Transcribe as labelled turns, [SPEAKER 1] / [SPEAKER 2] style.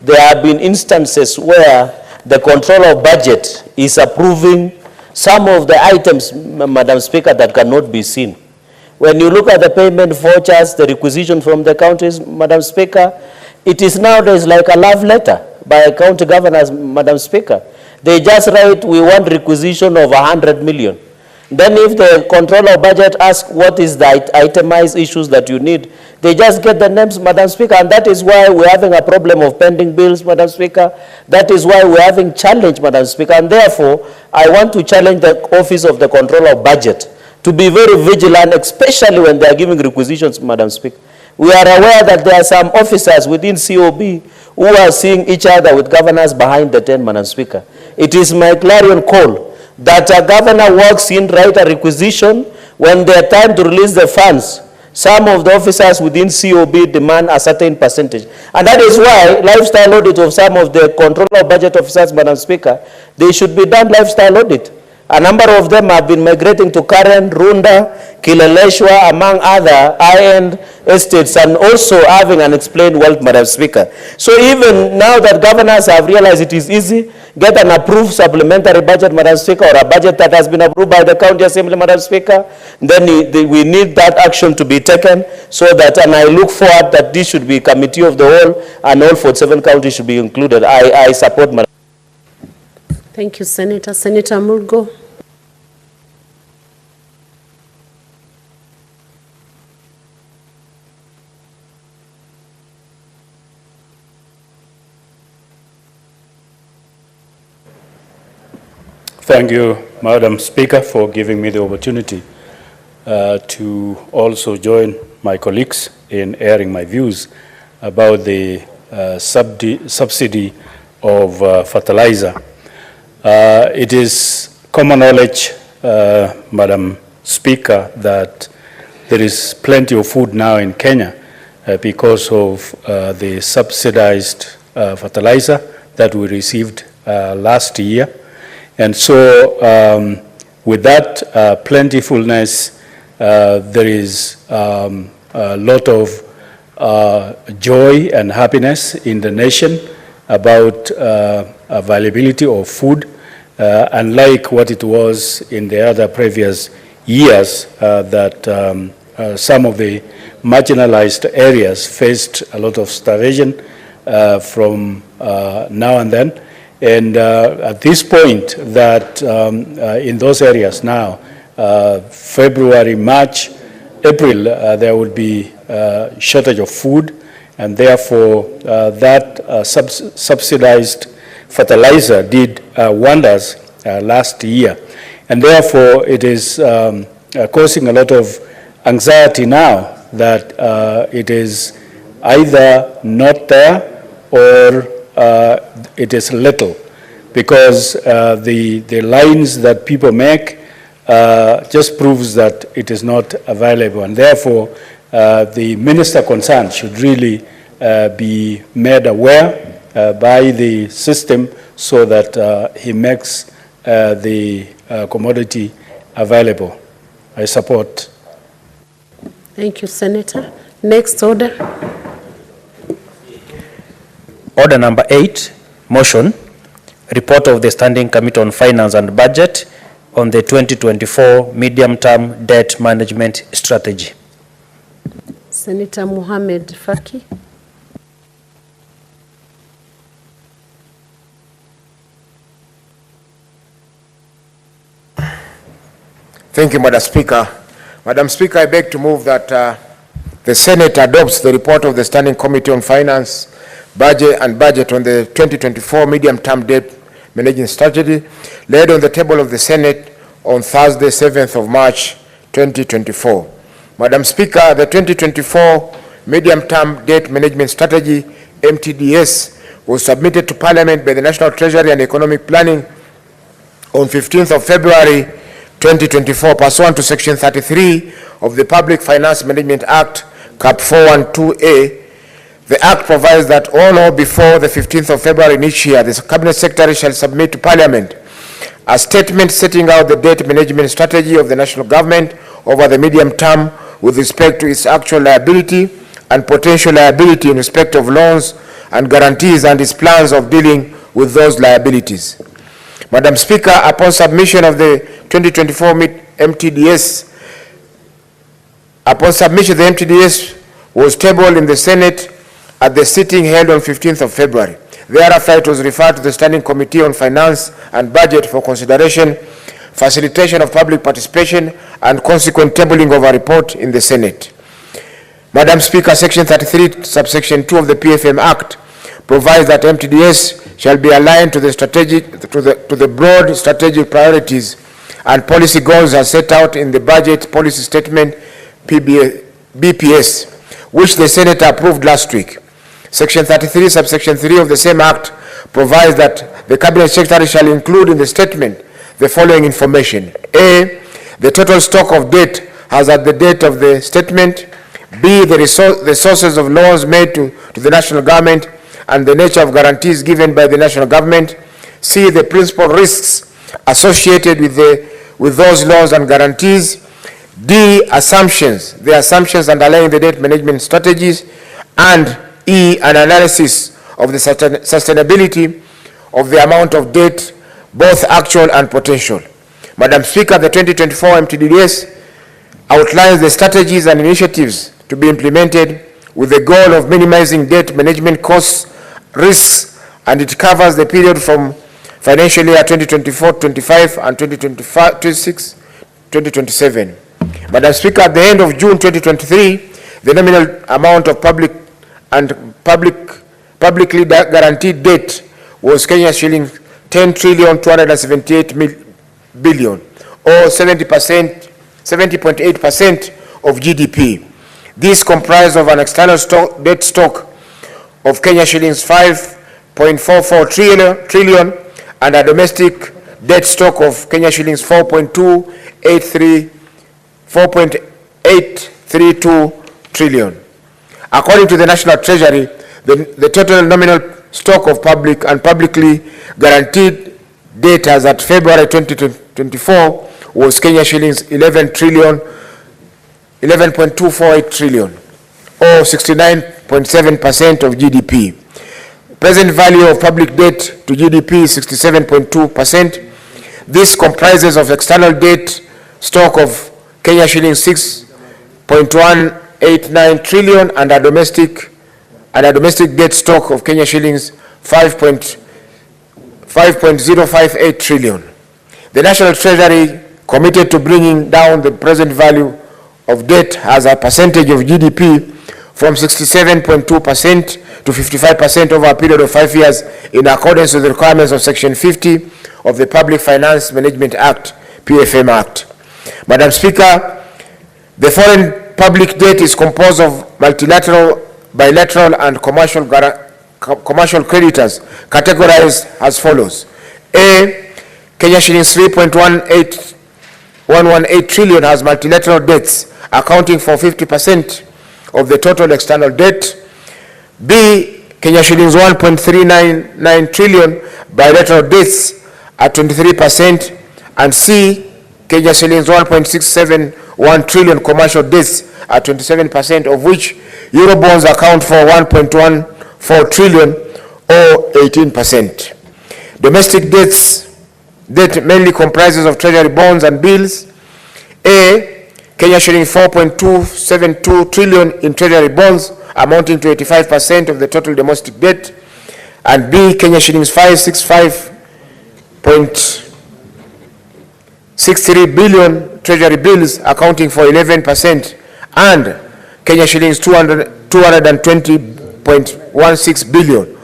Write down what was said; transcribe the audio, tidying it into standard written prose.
[SPEAKER 1] there have been instances where the control of budget is approving some of the items, Madam Speaker, that cannot be seen. When you look at the payment vouchers, the requisition from the counties, Madam Speaker, it is nowadays like a love letter by county governors, Madam Speaker. They just write, we want requisition of 100 million. Then if the controller of budget asks what is the itemized issues that you need, they just get the names, Madam Speaker, and that is why we're having a problem of pending bills, Madam Speaker. That is why we're having challenge, Madam Speaker, and therefore I want to challenge the Office of the Controller of Budget to be very vigilant, especially when they are giving requisitions, Madam Speaker. We are aware that there are some officers within COB who are seeing each other with governors behind the tent, Madam Speaker. It is my clarion call that a governor walks in, write a requisition, when they are time to release the funds, some of the officers within COB demand a certain percentage. And that is why lifestyle audit of some of the controller of budget officers, Madam Speaker, they should be done lifestyle audit. A number of them have been migrating to Karen, Runda, Kileleshwa, among other high-end estates, and also having unexplained wealth, Madam Speaker. So even now that governors have realized it is easy, get an approved supplementary budget, Madam Speaker, or a budget that has been approved by the County Assembly, Madam Speaker, then we need that action to be taken so that, and I look forward that this should be committee of the whole, and all 47 counties should be included. I support, Madam.
[SPEAKER 2] Thank you, Senator. Senator Murgo.
[SPEAKER 3] Thank you, Madam Speaker, for giving me the opportunity to also join my colleagues in airing my views about the subsidy of fertilizer. It is common knowledge, Madam Speaker, that there is plenty of food now in Kenya because of the subsidized fertilizer that we received last year. And so with that plentifulness, there is a lot of joy and happiness in the nation about availability of food, unlike what it was in the other previous years that some of the marginalized areas faced a lot of starvation from now and then. And at this point that in those areas now, February, March, April, there will be shortage of food, and therefore that subsidized fertilizer did wonders last year. And therefore it is causing a lot of anxiety now that it is either not there or it is little, because the lines that people make just proves that it is not available, and therefore the minister concerned should really be made aware by the system so that he makes the commodity available. I support.
[SPEAKER 2] Thank you, Senator. Next order.
[SPEAKER 4] Order number 8, motion, report of the Standing Committee on Finance and Budget on the 2024 medium-term debt management strategy.
[SPEAKER 2] Senator Mohamed Faki.
[SPEAKER 5] Thank you, Madam Speaker. Madam Speaker, I beg to move that the Senate adopts the report of the Standing Committee on Finance, Budget on the 2024 medium-term debt management strategy, laid on the table of the Senate on Thursday, 7th of March, 2024. Madam Speaker, the 2024 medium-term debt management strategy, MTDS, was submitted to Parliament by the National Treasury and Economic Planning on 15th of February, 2024, pursuant to Section 33 of the Public Finance Management Act, Cap 412A. The Act provides that on or before the 15th of February in each year, the Cabinet Secretary shall submit to Parliament a statement setting out the debt management strategy of the national government over the medium term with respect to its actual liability and potential liability in respect of loans and guarantees and its plans of dealing with those liabilities. Madam Speaker, upon submission of the 2024 MTDS, the MTDS was tabled in the Senate at the sitting held on 15th of February. Thereafter, it was referred to the Standing Committee on Finance and Budget for consideration, facilitation of public participation, and consequent tabling of a report in the Senate. Madam Speaker, Section 33, subsection 2 of the PFM Act provides that MTDS shall be aligned to the broad strategic priorities and policy goals as set out in the Budget Policy Statement BPS, which the Senate approved last week. Section 33, subsection 3 of the same Act provides that the Cabinet Secretary shall include in the statement the following information: A, the total stock of debt as at the date of the statement; B, the sources of loans made to the national government and the nature of guarantees given by the national government; C, the principal risks associated with those loans and guarantees; D, the assumptions underlying the debt management strategies; and E, an analysis of the sustainability of the amount of debt, both actual and potential. Madam Speaker, the 2024 MTDS outlines the strategies and initiatives to be implemented with the goal of minimizing debt management costs, risks, and it covers the period from financial year 2024-25 and 2026-2027. Madam Speaker, at the end of June 2023, the nominal amount of publicly guaranteed debt was Kenya shilling 10,278 billion, or 70.8% of GDP. This comprised of an external debt stock of Kenya shillings 5.44 trillion and a domestic debt stock of Kenya shillings 4.832 trillion. According to the National Treasury, the total nominal stock of public and publicly guaranteed debt as at February 2024 was Kenya shillings 11.248 trillion, or 69.7% of GDP. Present value of public debt to GDP is 67.2%. This comprises of external debt stock of Kenya shillings 6.189 trillion and a domestic debt stock of Kenya shillings 5.058 trillion. The National Treasury committed to bringing down the present value of debt as a percentage of GDP from 67.2% to 55% over a period of 5 years in accordance with the requirements of Section 50 of the Public Finance Management Act, PFM Act. Madam Speaker, the foreign public debt is composed of multilateral, bilateral, and commercial creditors categorized as follows. A, Kenya shillings 3.118 trillion has multilateral debts accounting for 50% of the total external debt. B, Kenya shillings 1.399 trillion bilateral debts at 23%, and C, Kenya shillings 1.671 trillion commercial debts at 27%, of which Eurobonds account for 1.14 trillion or 18%. Domestic debt mainly comprises of treasury bonds and bills. A, Kenya shillings 4.272 trillion in treasury bonds amounting to 85% of the total domestic debt, and B, Kenya shillings 565.63 billion treasury bills accounting for 11%, and Kenya shillings 220.16 billion